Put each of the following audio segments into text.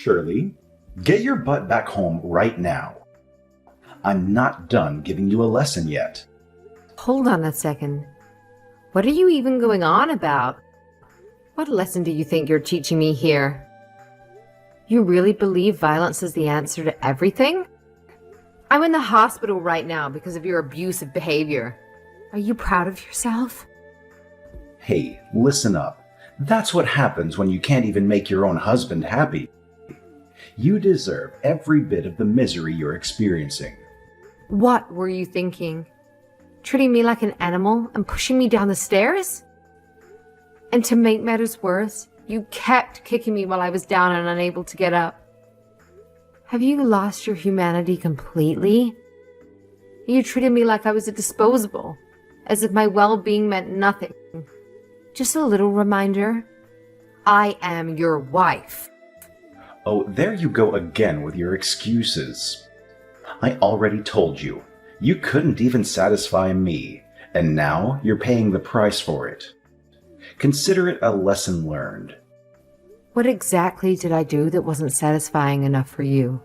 Shirley, get your butt back home right now. I'm not done giving you a lesson yet. Hold on a second. What are you even going on about? What lesson do you think you're teaching me here? You really believe violence is the answer to everything? I'm in the hospital right now because of your abusive behavior. Are you proud of yourself? Hey, listen up. That's what happens when you can't even make your own husband happy. You deserve every bit of the misery you're experiencing. What were you thinking? Treating me like an animal and pushing me down the stairs? And to make matters worse, you kept kicking me while I was down and unable to get up. Have you lost your humanity completely? You treated me like I was a disposable, as if my well-being meant nothing. Just a little reminder, I am your wife. Oh, there you go again with your excuses. I already told you, you couldn't even satisfy me, and now you're paying the price for it. Consider it a lesson learned. What exactly did I do that wasn't satisfying enough for you?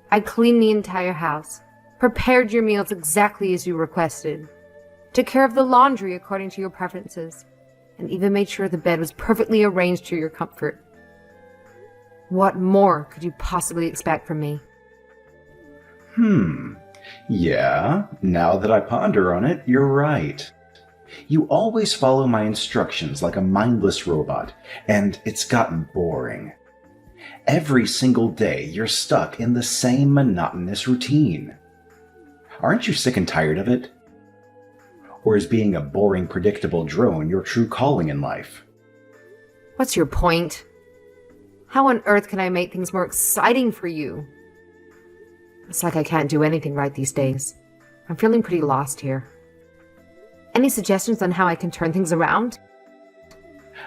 I cleaned the entire house, prepared your meals exactly as you requested, took care of the laundry according to your preferences, and even made sure the bed was perfectly arranged to your comfort. What more could you possibly expect from me? Yeah, now that I ponder on it, you're right. You always follow my instructions like a mindless robot, and it's gotten boring. Every single day, you're stuck in the same monotonous routine. Aren't you sick and tired of it? Or is being a boring, predictable drone your true calling in life? What's your point? How on earth can I make things more exciting for you? It's like I can't do anything right these days. I'm feeling pretty lost here. Any suggestions on how I can turn things around?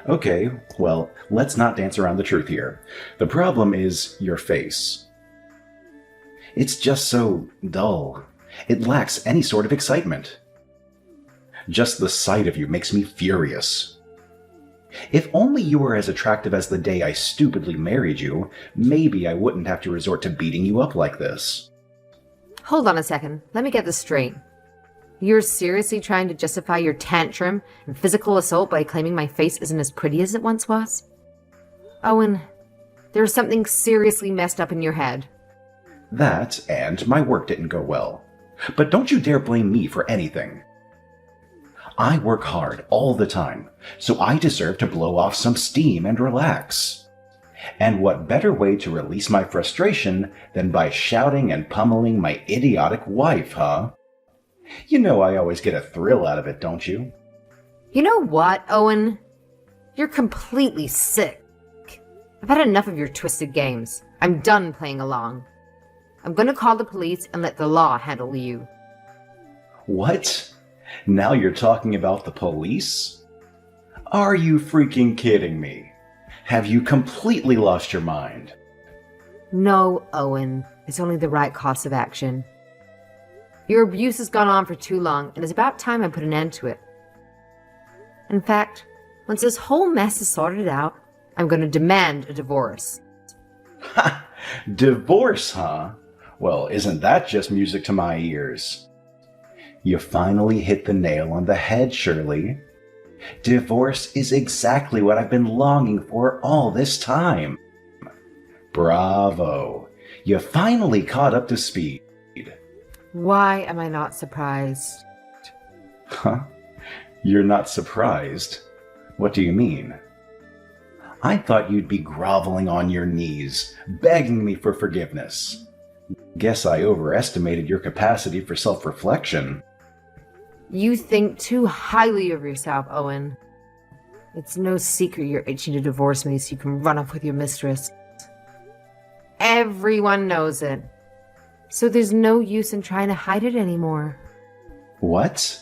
Okay, well, let's not dance around the truth here. The problem is your face. It's just so dull. It lacks any sort of excitement. Just the sight of you makes me furious. If only you were as attractive as the day I stupidly married you, maybe I wouldn't have to resort to beating you up like this. Hold on a second. Let me get this straight. You're seriously trying to justify your tantrum and physical assault by claiming my face isn't as pretty as it once was? Owen, there's something seriously messed up in your head. That, and my work didn't go well. But don't you dare blame me for anything. I work hard all the time, so I deserve to blow off some steam and relax. And what better way to release my frustration than by shouting and pummeling my idiotic wife, huh? You know I always get a thrill out of it, don't you? You know what, Owen? You're completely sick. I've had enough of your twisted games. I'm done playing along. I'm going to call the police and let the law handle you. What? Now you're talking about the police? Are you freaking kidding me? Have you completely lost your mind? No, Owen. It's only the right course of action. Your abuse has gone on for too long, and it's about time I put an end to it. In fact, once this whole mess is sorted out, I'm going to demand a divorce. Ha! Divorce, huh? Well, isn't that just music to my ears? You finally hit the nail on the head, Shirley. Divorce is exactly what I've been longing for all this time. Bravo! You finally caught up to speed. Why am I not surprised? Huh? You're not surprised? What do you mean? I thought you'd be groveling on your knees, begging me for forgiveness. Guess I overestimated your capacity for self-reflection. You think too highly of yourself, Owen. It's no secret you're itching to divorce me so you can run off with your mistress. Everyone knows it. So there's no use in trying to hide it anymore. What?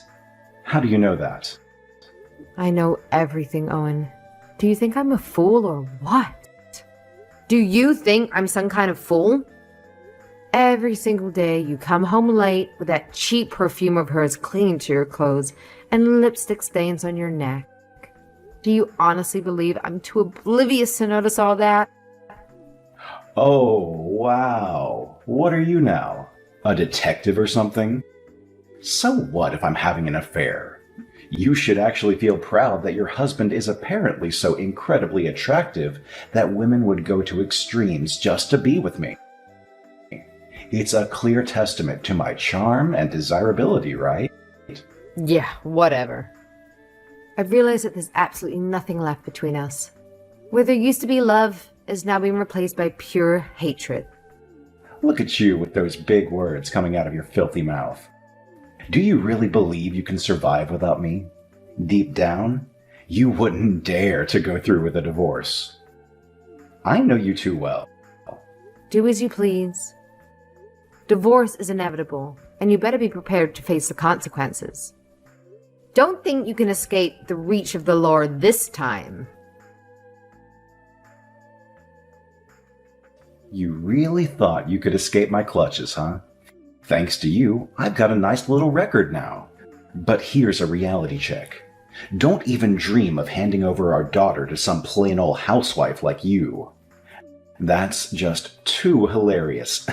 How do you know that? I know everything, Owen. Do you think I'm a fool or what? Do you think I'm some kind of fool? Every single day you come home late with that cheap perfume of hers clinging to your clothes and lipstick stains on your neck. Do you honestly believe I'm too oblivious to notice all that? Oh, wow. What are you now? A detective or something? So what if I'm having an affair? You should actually feel proud that your husband is apparently so incredibly attractive that women would go to extremes just to be with me. It's a clear testament to my charm and desirability, right? Yeah, whatever. I've realized that there's absolutely nothing left between us. Where there used to be love is now being replaced by pure hatred. Look at you with those big words coming out of your filthy mouth. Do you really believe you can survive without me? Deep down, you wouldn't dare to go through with a divorce. I know you too well. Do as you please. Divorce is inevitable, and you better be prepared to face the consequences. Don't think you can escape the reach of the law this time. You really thought you could escape my clutches, huh? Thanks to you, I've got a nice little record now. But here's a reality check. Don't even dream of handing over our daughter to some plain old housewife like you. That's just too hilarious.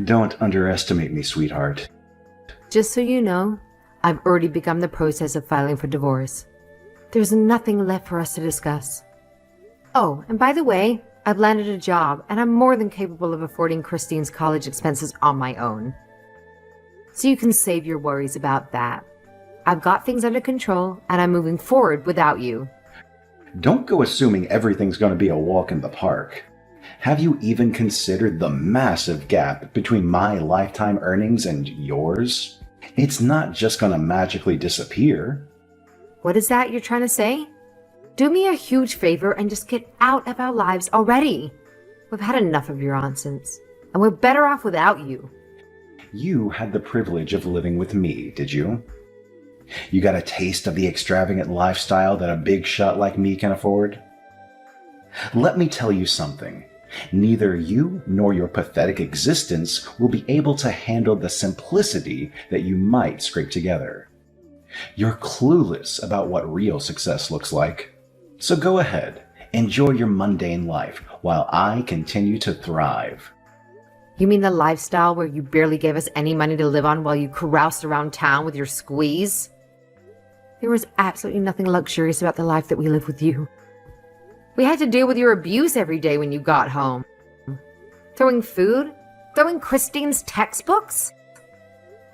Don't underestimate me, sweetheart. Just so you know, I've already begun the process of filing for divorce. There's nothing left for us to discuss. Oh, and by the way, I've landed a job, and I'm more than capable of affording Christine's college expenses on my own. So you can save your worries about that. I've got things under control, and I'm moving forward without you. Don't go assuming everything's going to be a walk in the park. Have you even considered the massive gap between my lifetime earnings and yours? It's not just going to magically disappear. What is that you're trying to say? Do me a huge favor and just get out of our lives already. We've had enough of your nonsense, and we're better off without you. You had the privilege of living with me, did you? You got a taste of the extravagant lifestyle that a big shot like me can afford? Let me tell you something. Neither you nor your pathetic existence will be able to handle the simplicity that you might scrape together. You're clueless about what real success looks like. So go ahead, enjoy your mundane life while I continue to thrive. You mean the lifestyle where you barely gave us any money to live on while you caroused around town with your squeeze? There was absolutely nothing luxurious about the life that we live with you. We had to deal with your abuse every day when you got home. Throwing food? Throwing Christine's textbooks?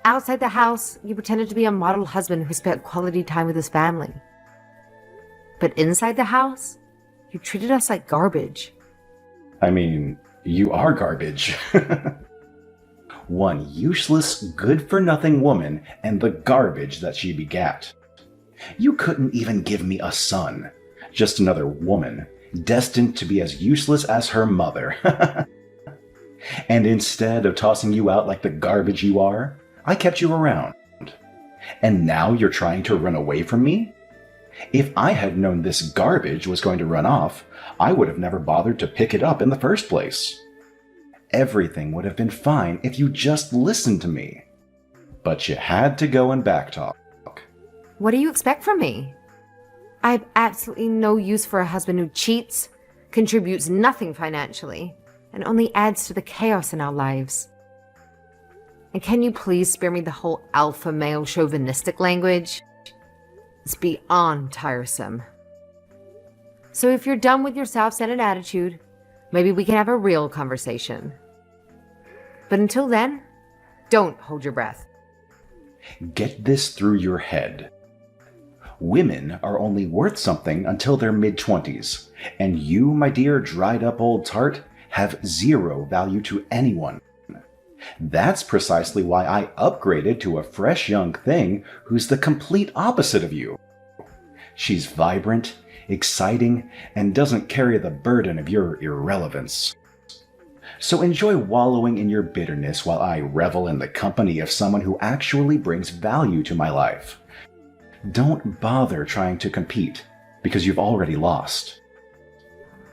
Outside the house, you pretended to be a model husband who spent quality time with his family. But inside the house, you treated us like garbage. I mean, you are garbage. One useless, good-for-nothing woman and the garbage that she begat. You couldn't even give me a son. Just another woman, destined to be as useless as her mother. And instead of tossing you out like the garbage you are, I kept you around. And now you're trying to run away from me? If I had known this garbage was going to run off, I would have never bothered to pick it up in the first place. Everything would have been fine if you just listened to me. But you had to go and backtalk. What do you expect from me? I have absolutely no use for a husband who cheats, contributes nothing financially, and only adds to the chaos in our lives. And can you please spare me the whole alpha male chauvinistic language? It's beyond tiresome. So if you're done with your self-centered attitude, maybe we can have a real conversation. But until then, don't hold your breath. Get this through your head. Women are only worth something until their mid-20s, and you, my dear dried-up old tart, have zero value to anyone. That's precisely why I upgraded to a fresh young thing who's the complete opposite of you. She's vibrant, exciting, and doesn't carry the burden of your irrelevance. So enjoy wallowing in your bitterness while I revel in the company of someone who actually brings value to my life. Don't bother trying to compete, because you've already lost.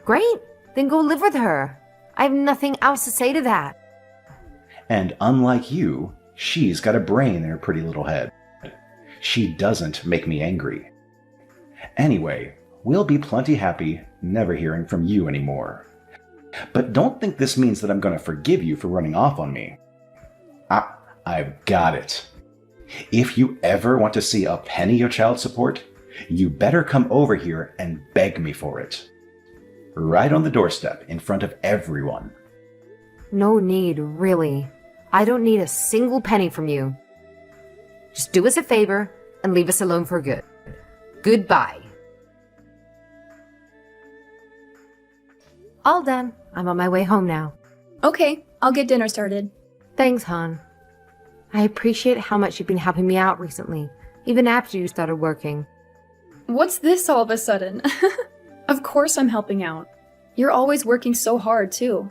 Great, then go live with her. I have nothing else to say to that. And unlike you, she's got a brain in her pretty little head. She doesn't make me angry. Anyway, we'll be plenty happy never hearing from you anymore. But don't think this means that I'm going to forgive you for running off on me. I've got it. If you ever want to see a penny of child support, you better come over here and beg me for it. Right on the doorstep, in front of everyone. No need, really. I don't need a single penny from you. Just do us a favor and leave us alone for good. Goodbye. All done. I'm on my way home now. Okay, I'll get dinner started. Thanks, Han. I appreciate how much you've been helping me out recently, even after you started working. What's this all of a sudden? Of course I'm helping out. You're always working so hard, too.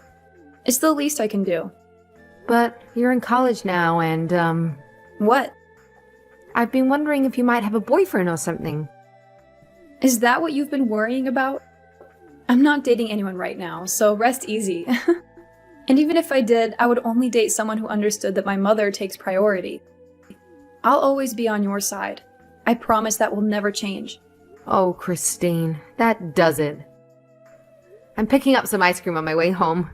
It's the least I can do. But you're in college now and, What? I've been wondering if you might have a boyfriend or something. Is that what you've been worrying about? I'm not dating anyone right now, so rest easy. And even if I did, I would only date someone who understood that my mother takes priority. I'll always be on your side. I promise that will never change. Oh, Christine, that does it. I'm picking up some ice cream on my way home.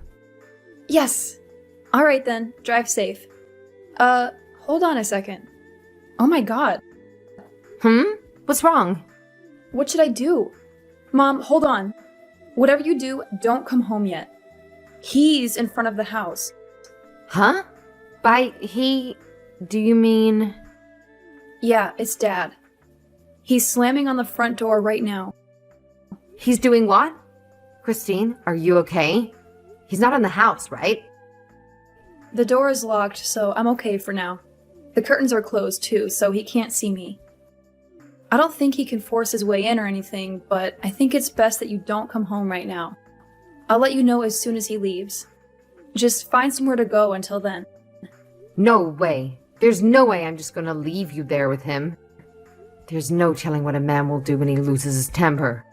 Yes! Alright then, drive safe. Hold on a second. Oh my god. What's wrong? What should I do? Mom, hold on. Whatever you do, don't come home yet. He's in front of the house. Huh? By he, do you mean? Yeah, it's Dad. He's slamming on the front door right now. He's doing what? Christine, are you okay? He's not in the house, right? The door is locked, so I'm okay for now. The curtains are closed too, so he can't see me. I don't think he can force his way in or anything, but I think it's best that you don't come home right now. I'll let you know as soon as he leaves. Just find somewhere to go until then. No way. There's no way I'm just gonna leave you there with him. There's no telling what a man will do when he loses his temper.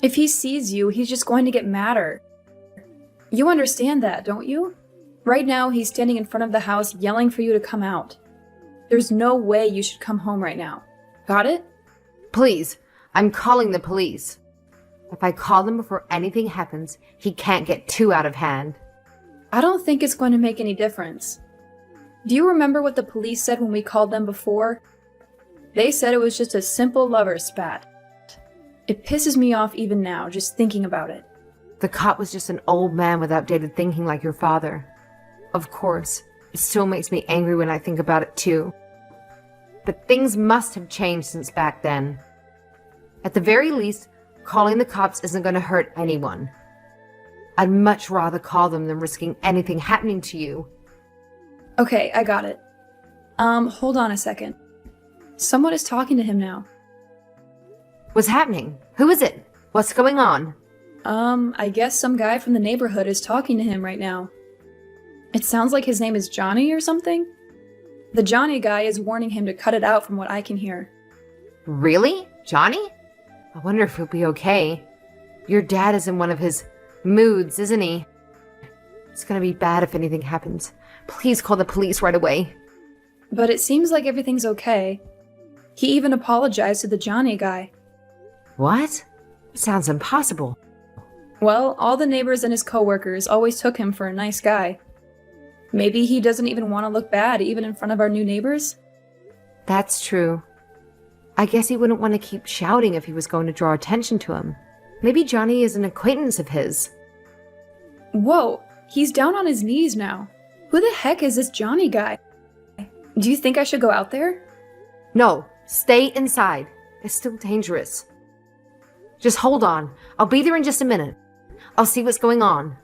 If he sees you, he's just going to get madder. You understand that, don't you? Right now, he's standing in front of the house yelling for you to come out. There's no way you should come home right now. Got it? Please, I'm calling the police. If I call them before anything happens, he can't get too out of hand. I don't think it's going to make any difference. Do you remember what the police said when we called them before? They said it was just a simple lover's spat. It pisses me off even now, just thinking about it. The cop was just an old man with outdated thinking like your father. Of course, it still makes me angry when I think about it too. But things must have changed since back then. At the very least, calling the cops isn't going to hurt anyone. I'd much rather call them than risking anything happening to you. Okay, I got it. Hold on a second. Someone is talking to him now. What's happening? Who is it? What's going on? I guess some guy from the neighborhood is talking to him right now. It sounds like his name is Johnny or something. The Johnny guy is warning him to cut it out from what I can hear. Really? Johnny? I wonder if he'll be okay. Your dad is in one of his moods, isn't he? It's gonna be bad if anything happens. Please call the police right away. But it seems like everything's okay. He even apologized to the Johnny guy. What? Sounds impossible. Well, all the neighbors and his coworkers always took him for a nice guy. Maybe he doesn't even want to look bad even in front of our new neighbors? That's true. I guess he wouldn't want to keep shouting if he was going to draw attention to him. Maybe Johnny is an acquaintance of his. Whoa, he's down on his knees now. Who the heck is this Johnny guy? Do you think I should go out there? No, stay inside. It's still dangerous. Just hold on. I'll be there in just a minute. I'll see what's going on.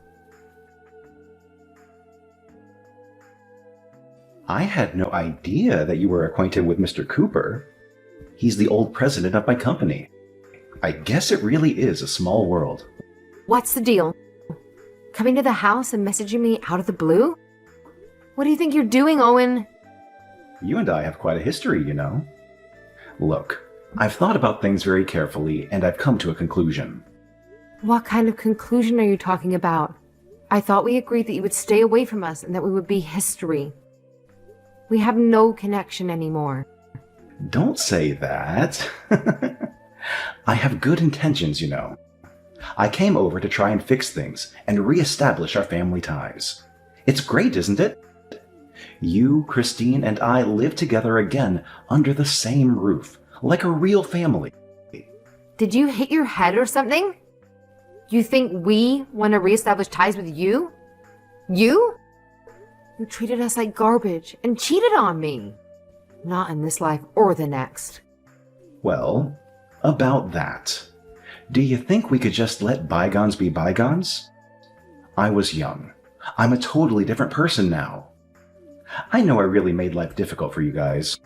I had no idea that you were acquainted with Mr. Cooper. He's the old president of my company. I guess it really is a small world. What's the deal? Coming to the house and messaging me out of the blue? What do you think you're doing, Owen? You and I have quite a history, you know. Look, I've thought about things very carefully, and I've come to a conclusion. What kind of conclusion are you talking about? I thought we agreed that you would stay away from us and that we would be history. We have no connection anymore. Don't say that. I have good intentions, you know. I came over to try and fix things and reestablish our family ties. It's great, isn't it? You, Christine, and I live together again under the same roof, like a real family. Did you hit your head or something? You think we want to reestablish ties with you? You? You treated us like garbage and cheated on me. Not in this life or the next. Well, about that. Do you think we could just let bygones be bygones? I was young. I'm a totally different person now. I know I really made life difficult for you guys.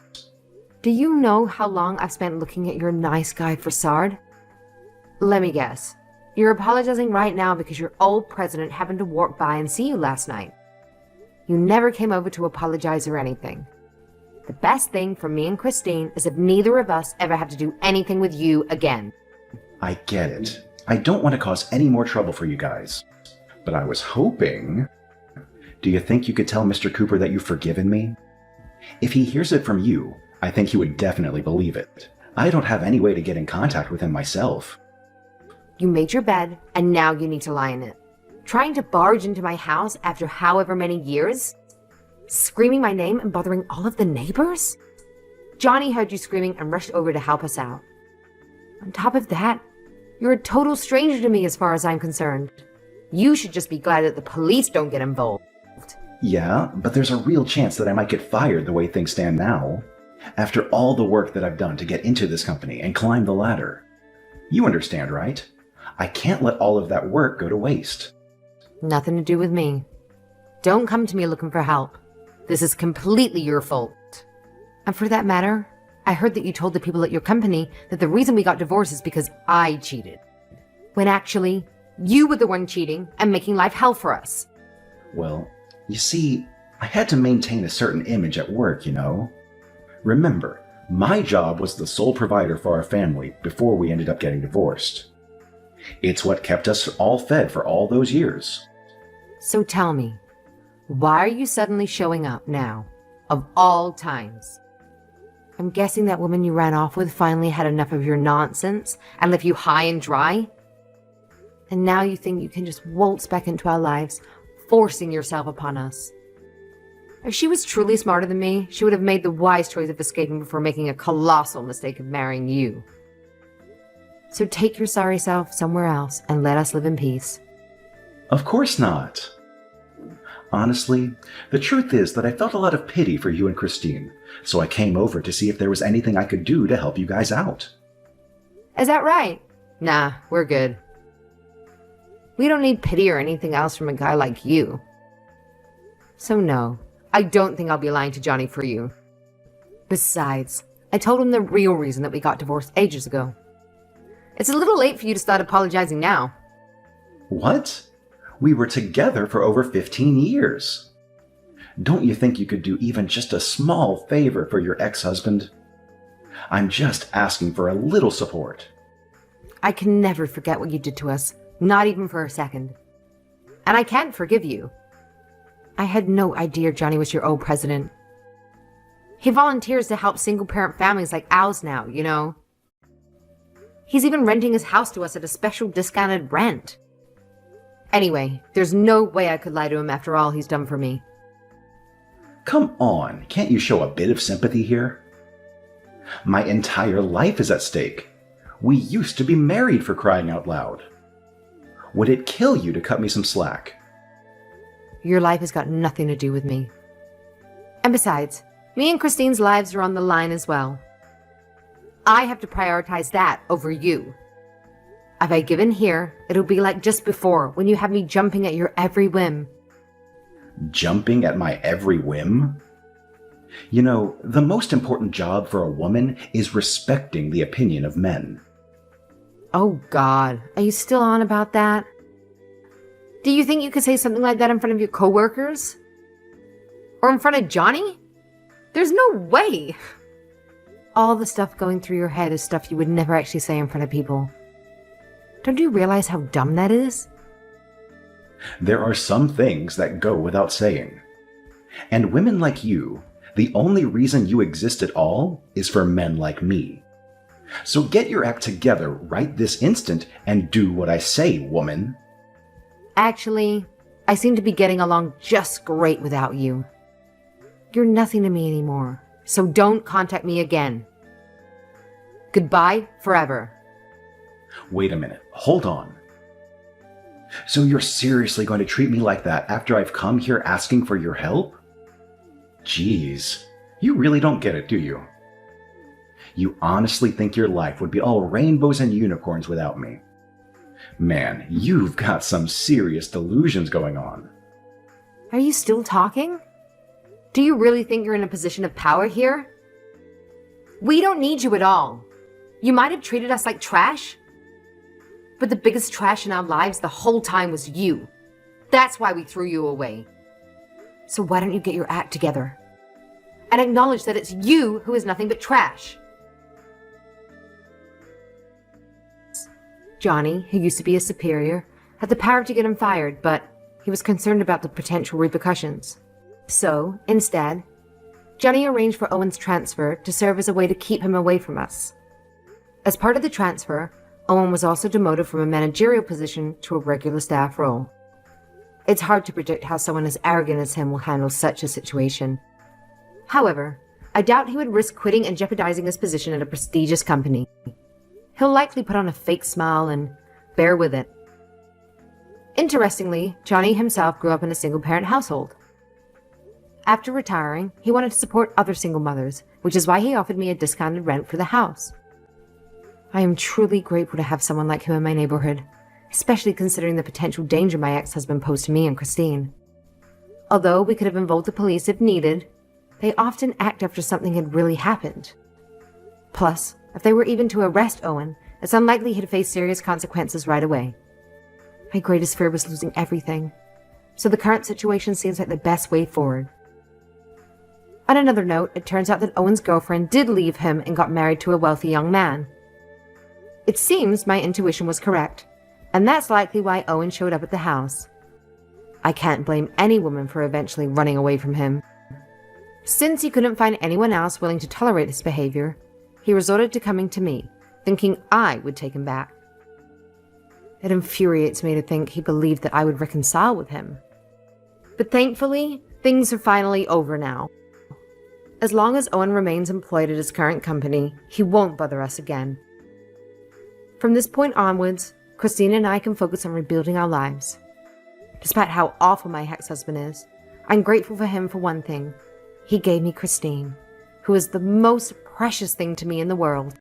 Do you know how long I've spent looking at your nice guy facade? Let me guess. You're apologizing right now because your old president happened to walk by and see you last night. You never came over to apologize or anything. The best thing for me and Christine is if neither of us ever have to do anything with you again. I get it. I don't want to cause any more trouble for you guys. But I was hoping... Do you think you could tell Mr. Cooper that you've forgiven me? If he hears it from you, I think he would definitely believe it. I don't have any way to get in contact with him myself. You made your bed, and now you need to lie in it. Trying to barge into my house after however many years? Screaming my name and bothering all of the neighbors? Johnny heard you screaming and rushed over to help us out. On top of that, you're a total stranger to me as far as I'm concerned. You should just be glad that the police don't get involved. Yeah, but there's a real chance that I might get fired the way things stand now. After all the work that I've done to get into this company and climb the ladder. You understand, right? I can't let all of that work go to waste. Nothing to do with me. Don't come to me looking for help. This is completely your fault. And for that matter, I heard that you told the people at your company that the reason we got divorced is because I cheated. When actually, you were the one cheating and making life hell for us. Well, you see, I had to maintain a certain image at work, you know. Remember, my job was the sole provider for our family before we ended up getting divorced. It's what kept us all fed for all those years. So tell me, why are you suddenly showing up now, of all times? I'm guessing that woman you ran off with finally had enough of your nonsense and left you high and dry? And now you think you can just waltz back into our lives, forcing yourself upon us. If she was truly smarter than me, she would have made the wise choice of escaping before making a colossal mistake of marrying you. So take your sorry self somewhere else and let us live in peace. Of course not. Honestly, the truth is that I felt a lot of pity for you and Christine, so I came over to see if there was anything I could do to help you guys out. Is that right? Nah, we're good. We don't need pity or anything else from a guy like you. So no, I don't think I'll be lying to Johnny for you. Besides, I told him the real reason that we got divorced ages ago. It's a little late for you to start apologizing now. What? We were together for over 15 years. Don't you think you could do even just a small favor for your ex-husband? I'm just asking for a little support. I can never forget what you did to us, not even for a second. And I can't forgive you. I had no idea Johnny was your old president. He volunteers to help single-parent families like ours now, you know. He's even renting his house to us at a special discounted rent. Anyway, there's no way I could lie to him after all he's done for me. Come on, can't you show a bit of sympathy here? My entire life is at stake. We used to be married, for crying out loud. Would it kill you to cut me some slack? Your life has got nothing to do with me. And besides, me and Christine's lives are on the line as well. I have to prioritize that over you. If I give in here, it'll be like just before, when you had me jumping at your every whim. Jumping at my every whim? You know, the most important job for a woman is respecting the opinion of men. Oh God, are you still on about that? Do you think you could say something like that in front of your coworkers? Or in front of Johnny? There's no way! All the stuff going through your head is stuff you would never actually say in front of people. Don't you realize how dumb that is? There are some things that go without saying. And women like you, the only reason you exist at all is for men like me. So get your act together right this instant and do what I say, woman. Actually, I seem to be getting along just great without you. You're nothing to me anymore, so don't contact me again. Goodbye forever. Wait a minute. Hold on. So you're seriously going to treat me like that after I've come here asking for your help? Jeez, you really don't get it, do you? You honestly think your life would be all rainbows and unicorns without me? Man, you've got some serious delusions going on. Are you still talking? Do you really think you're in a position of power here? We don't need you at all. You might have treated us like trash, but the biggest trash in our lives the whole time was you. That's why we threw you away. So why don't you get your act together and acknowledge that it's you who is nothing but trash? Johnny, who used to be his superior, had the power to get him fired, but he was concerned about the potential repercussions. So, instead, Johnny arranged for Owen's transfer to serve as a way to keep him away from us. As part of the transfer, Owen was also demoted from a managerial position to a regular staff role. It's hard to predict how someone as arrogant as him will handle such a situation. However, I doubt he would risk quitting and jeopardizing his position at a prestigious company. He'll likely put on a fake smile and bear with it. Interestingly, Johnny himself grew up in a single-parent household. After retiring, he wanted to support other single mothers, which is why he offered me a discounted rent for the house. I am truly grateful to have someone like him in my neighborhood, especially considering the potential danger my ex-husband posed to me and Christine. Although we could have involved the police if needed, they often act after something had really happened. Plus, if they were even to arrest Owen, it's unlikely he'd face serious consequences right away. My greatest fear was losing everything, so the current situation seems like the best way forward. On another note, it turns out that Owen's girlfriend did leave him and got married to a wealthy young man. It seems my intuition was correct, and that's likely why Owen showed up at the house. I can't blame any woman for eventually running away from him. Since he couldn't find anyone else willing to tolerate his behavior, he resorted to coming to me, thinking I would take him back. It infuriates me to think he believed that I would reconcile with him. But thankfully, things are finally over now. As long as Owen remains employed at his current company, he won't bother us again. From this point onwards, Christine and I can focus on rebuilding our lives. Despite how awful my ex-husband is, I'm grateful for him for one thing. He gave me Christine, who is the most precious thing to me in the world.